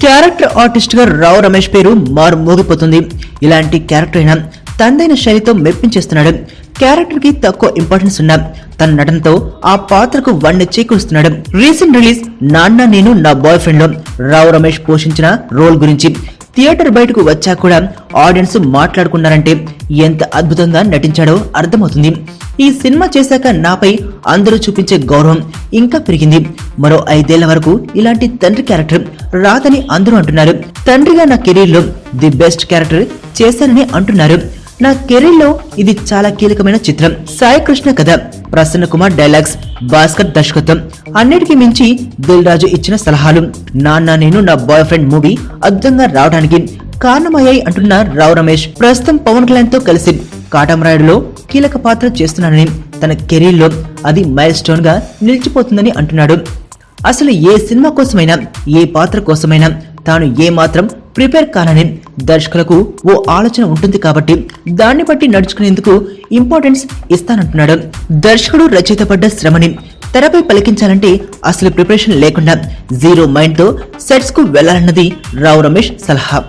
Character artist గా రావు రమేష్ పేరు మారు మోగిపోతుంది. ఇలాంటి క్యారెక్టర్ అయినా తనదైన శైలితో మెప్పించేస్తున్నాడు. క్యారెక్టర్ కి తక్కువ ఇంపార్టెన్స్ ఉన్నా తన నటనతో ఆ పాత్రకు వన్నె చేకూరుస్తున్నాడు. రీసెంట్ రిలీజ్ నాన్న నేను నా బాయ్ ఫ్రెండ్ లో రావు రమేష్ పోషించిన రోల్ గురించి థియేటర్ బయటకు వచ్చా కూడా ఆడియన్స్ మాట్లాడుకున్నారంటే ఎంత అద్భుతంగా నటించాడో అర్థమవుతుంది. ఈ సినిమా చేశాక నాపై అందరూ చూపించే గౌరవం ఇంకా పెరిగింది. మరో 5 ఏళ్ల వరకు ఇలాంటి తండ్రి క్యారెక్టర్ రాదని అందరూ అంటున్నారు. తండ్రిగా నా కెరీర్ లో ది బెస్ట్ క్యారెక్టర్ చేశానని అంటున్నారు. నా కెరీర్ లో ఇది చాలా కీలకమైన చిత్రం. సాయి కృష్ణ కథ, ప్రసన్న కుమార్ డైలాగ్స్, భాస్కర్ దర్శకత్వం, అన్నిటికీ మించి దిల్ రాజు ఇచ్చిన సలహాలు నాన్న నేను నా బాయ్ ఫ్రెండ్ మూవీ అద్భుతంగా రావడానికి కారణమయ్యాయి అంటున్న రావు రమేష్. ప్రస్తుతం పవన్ కళ్యాణ్ తో కలిసి కాటమరాయుడులో కీలక పాత్ర చేస్తున్నానని, తన కెరీర్ లో అది మైల్ స్టోన్ గా నిలిచిపోతుందని అంటున్నాడు. అసలు ఏ సినిమా కోసమైనా ఏ పాత్ర కోసమైనా తాను ఏ మాత్రం ప్రిపేర్ కానని దర్శకులకు ఓ ఆలోచన ఉంటుంది కాబట్టి దాన్ని బట్టి నడుచుకునేందుకు ఇంపార్టెన్స్ ఇస్తానంటున్నాడు. దర్శకుడు రచయిత పడ్డ శ్రమని తెరపై పలికించాలంటే అసలు ప్రిపరేషన్ లేకుండా జీరో మైండ్ తో సెట్స్ కు వెళ్లాలన్నది రావు రమేష్ సలహా.